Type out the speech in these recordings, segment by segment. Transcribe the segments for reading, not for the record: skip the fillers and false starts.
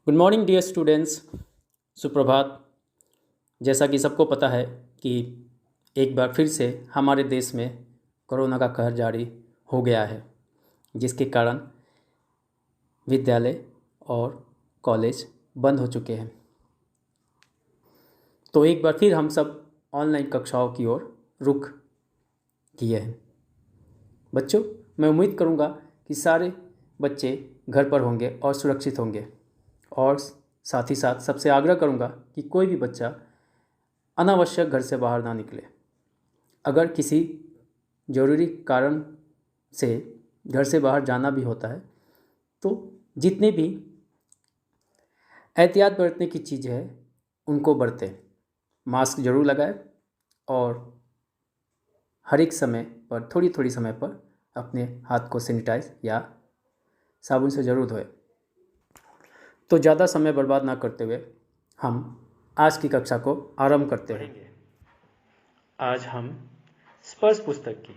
Good morning dear students. सुप्रभात। जैसा कि सबको पता है कि एक बार फिर से हमारे देश में कोरोना का कहर जारी हो गया है, जिसके कारण विद्यालय और कॉलेज बंद हो चुके हैं। तो एक बार फिर हम सब ऑनलाइन कक्षाओं की ओर रुख किए हैं। बच्चों, मैं उम्मीद करूंगा कि सारे बच्चे घर पर होंगे और सुरक्षित होंगे, और साथ ही साथ सबसे आग्रह करूंगा कि कोई भी बच्चा अनावश्यक घर से बाहर ना निकले। अगर किसी ज़रूरी कारण से घर से बाहर जाना भी होता है तो जितने भी एहतियात बरतने की चीज़ है उनको बरतें। मास्क जरूर लगाएं और हर एक समय पर थोड़ी थोड़ी समय पर अपने हाथ को सैनिटाइज या साबुन से ज़रूर धोएं। तो ज़्यादा समय बर्बाद ना करते हुए हम आज की कक्षा को आरंभ करते हैं। आज हम स्पर्श पुस्तक की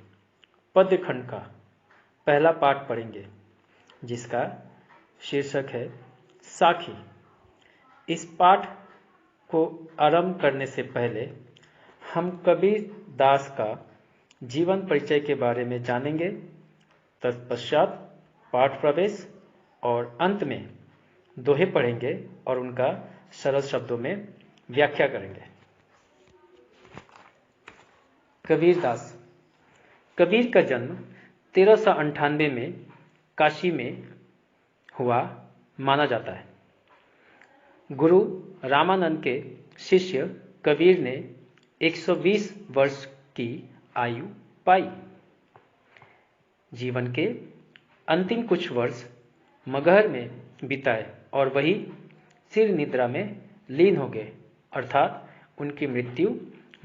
पद्य खंड का पहला पाठ पढ़ेंगे, जिसका शीर्षक है साखी। इस पाठ को आरंभ करने से पहले हम कबीर दास का जीवन परिचय के बारे में जानेंगे। तत्पश्चात पाठ प्रवेश और अंत में दोहे पढ़ेंगे और उनका सरल शब्दों में व्याख्या करेंगे। कबीरदास। कबीर का जन्म 1398 में काशी में हुआ माना जाता है। गुरु रामानंद के शिष्य कबीर ने 120 वर्ष की आयु पाई। जीवन के अंतिम कुछ वर्ष मगहर में बिताए और वही सिर निद्रा में लीन हो गए, अर्थात उनकी मृत्यु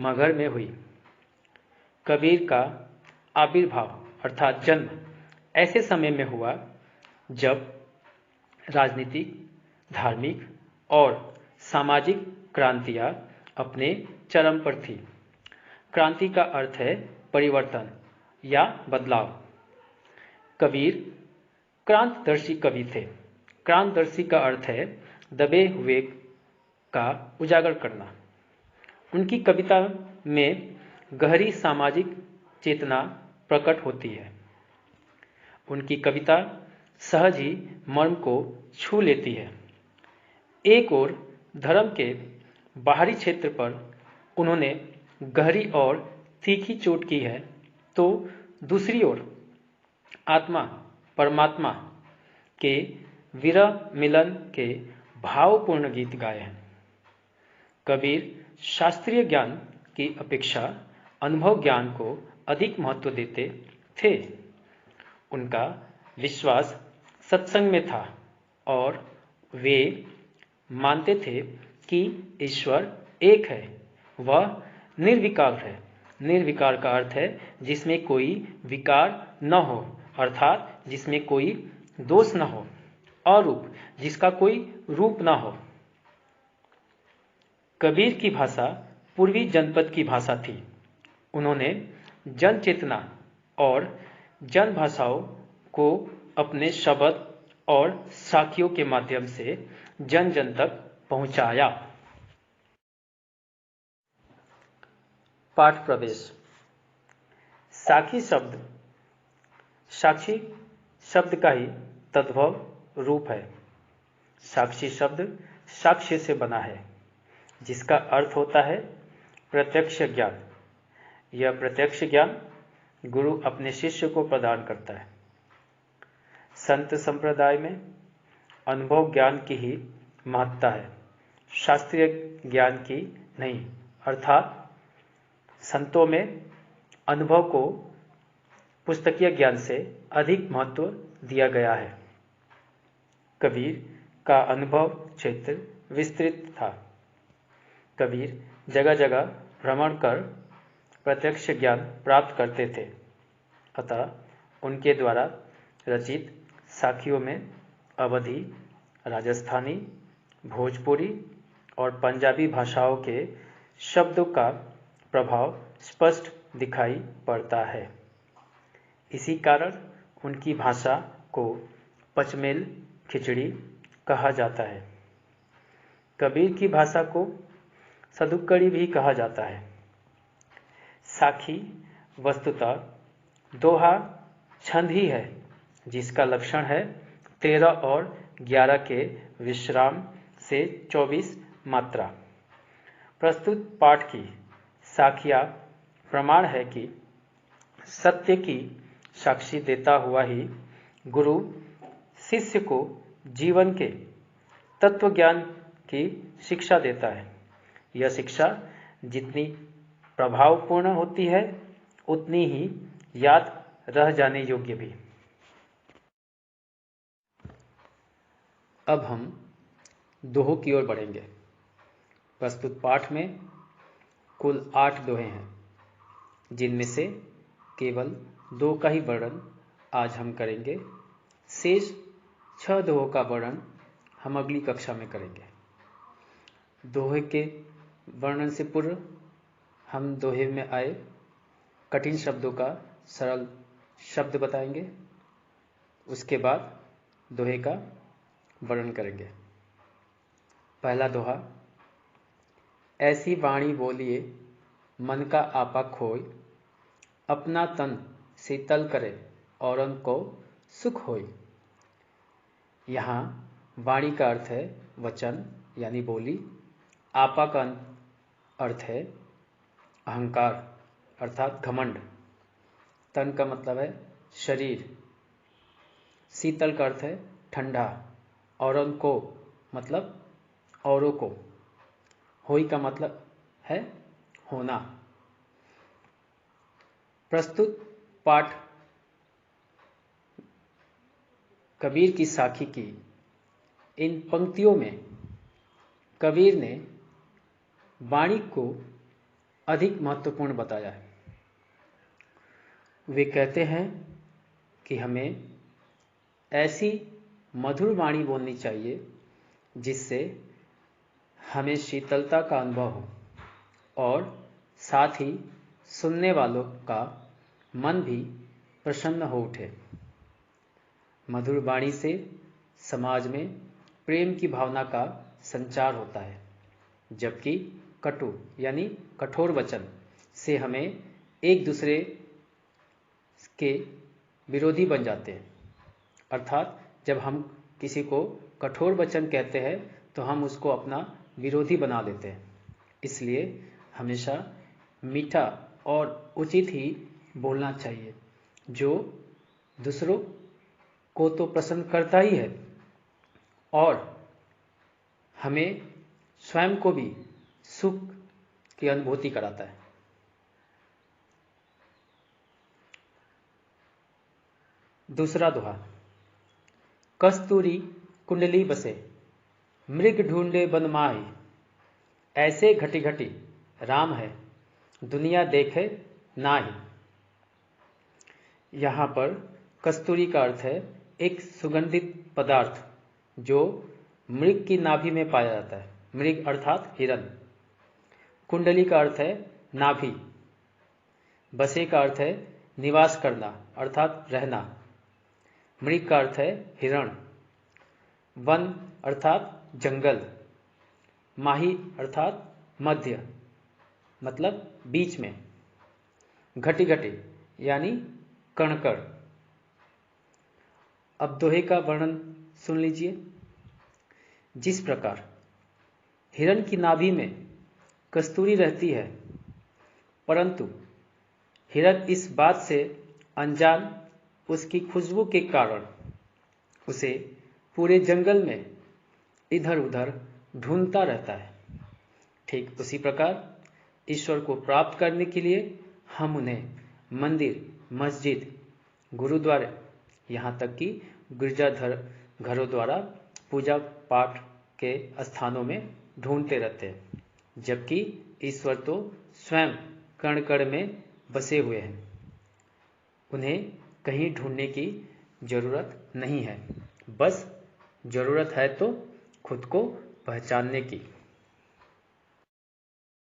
मगहर में हुई। कबीर का आविर्भाव अर्थात जन्म ऐसे समय में हुआ जब राजनीतिक, धार्मिक और सामाजिक क्रांतियां अपने चरम पर थी। क्रांति का अर्थ है परिवर्तन या बदलाव। कबीर क्रांतदर्शी कवि थे। क्रांतदर्शी का अर्थ है दबे हुए का उजागर करना। उनकी कविता में गहरी सामाजिक चेतना प्रकट होती है। उनकी कविता सहज ही मर्म को छू लेती है। एक ओर धर्म के बाहरी क्षेत्र पर उन्होंने गहरी और तीखी चोट की है, तो दूसरी ओर आत्मा परमात्मा के विरह मिलन के भावपूर्ण गीत गाए हैं। कबीर शास्त्रीय ज्ञान की अपेक्षा अनुभव ज्ञान को अधिक महत्व देते थे। उनका विश्वास सत्संग में था और वे मानते थे कि ईश्वर एक है, वह निर्विकार है। निर्विकार का अर्थ है जिसमें कोई विकार न हो, अर्थात जिसमें कोई दोष न हो। अरूप, जिसका कोई रूप न हो। कबीर की भाषा पूर्वी जनपद की भाषा थी। उन्होंने जन चेतना और जन भाषाओं को अपने शब्द और साखियों के माध्यम से जन जन तक पहुंचाया। पाठ प्रवेश। साखी शब्द साक्षी शब्द का ही तद्भव रूप है। साक्षी शब्द साक्ष्य से बना है, जिसका अर्थ होता है प्रत्यक्ष ज्ञान। यह प्रत्यक्ष ज्ञान गुरु अपने शिष्य को प्रदान करता है। संत संप्रदाय में अनुभव ज्ञान की ही महत्ता है, शास्त्रीय ज्ञान की नहीं। अर्थात संतों में अनुभव को पुस्तकीय ज्ञान से अधिक महत्व दिया गया है। कबीर का अनुभव क्षेत्र विस्तृत था। कबीर जगह जगह भ्रमण कर प्रत्यक्ष ज्ञान प्राप्त करते थे। अतः उनके द्वारा रचित साखियों में अवधी, राजस्थानी, भोजपुरी और पंजाबी भाषाओं के शब्दों का प्रभाव स्पष्ट दिखाई पड़ता है। इसी कारण उनकी भाषा को पचमेल खिचड़ी कहा जाता है। कबीर की भाषा को सदुक्कड़ी भी कहा जाता है। साखी वस्तुतः दोहा छंद ही है, जिसका लक्षण है 13 और 11 के विश्राम से 24 मात्रा। प्रस्तुत पाठ की साखियाँ प्रमाण है कि सत्य की साक्षी देता हुआ ही गुरु शिष्य को जीवन के तत्व ज्ञान की शिक्षा देता है। यह शिक्षा जितनी प्रभावपूर्ण होती है उतनी ही याद रह जाने योग्य भी। अब हम दोहों की ओर बढ़ेंगे। प्रस्तुत पाठ में कुल 8 दोहे हैं, जिनमें से केवल 2 का ही वर्णन आज हम करेंगे। शेष 6 दोहों का वर्णन हम अगली कक्षा में करेंगे। दोहे के वर्णन से पूर्व हम दोहे में आए कठिन शब्दों का सरल शब्द बताएंगे। उसके बाद दोहे का वर्णन करेंगे। पहला दोहा। ऐसी वाणी बोलिए मन का आपा खोय, अपना तन शीतल करे औरन को सुख होय। यहाँ वाणी का अर्थ है वचन यानी बोली, आपा का अर्थ है अहंकार अर्थात घमंड, तन का मतलब है शरीर, शीतल का अर्थ है ठंडा, औरन को मतलब औरों को, होई का मतलब है होना। प्रस्तुत पाठ कबीर की साखी की इन पंक्तियों में कबीर ने वाणी को अधिक महत्वपूर्ण बताया है। वे कहते हैं कि हमें ऐसी मधुर वाणी बोलनी चाहिए जिससे हमें शीतलता का अनुभव हो और साथ ही सुनने वालों का मन भी प्रसन्न हो उठे। मधुर वाणी से समाज में प्रेम की भावना का संचार होता है, जबकि कटु यानी कठोर वचन से हमें एक दूसरे के विरोधी बन जाते हैं। अर्थात जब हम किसी को कठोर वचन कहते हैं तो हम उसको अपना विरोधी बना लेते हैं। इसलिए हमेशा मीठा और उचित ही बोलना चाहिए, जो दूसरों को तो प्रसन्न करता ही है और हमें स्वयं को भी सुख की अनुभूति कराता है। दूसरा दोहा। कस्तूरी कुंडली बसे, मृग ढूंढे बन माही, ऐसे घटी घटी राम है, दुनिया देखे नाही। यहाँ पर कस्तूरी का अर्थ है एक सुगंधित पदार्थ जो मृग की नाभि में पाया जाता है। मृग अर्थात हिरन। कुंडली का अर्थ है नाभि। बसे का अर्थ है निवास करना अर्थात रहना। मृग का अर्थ है हिरण। वन अर्थात जंगल। माही अर्थात मध्य मतलब बीच में। घटी घटी यानी कणकण। अब दोहे का वर्णन सुन लीजिए। जिस प्रकार हिरण की नाभि में कस्तूरी रहती है, परंतु हिरण इस बात से अनजान उसकी खुशबू के कारण उसे पूरे जंगल में इधर उधर ढूंढता रहता है, ठीक उसी प्रकार ईश्वर को प्राप्त करने के लिए हम उन्हें मंदिर, मस्जिद, गुरुद्वारे, यहाँ तक कि गिरजाघर घरों द्वारा पूजा पाठ के स्थानों में ढूंढते रहते हैं, जबकि ईश्वर तो स्वयं कण कण में बसे हुए हैं। उन्हें कहीं ढूंढने की जरूरत नहीं है, बस जरूरत है तो खुद को पहचानने की।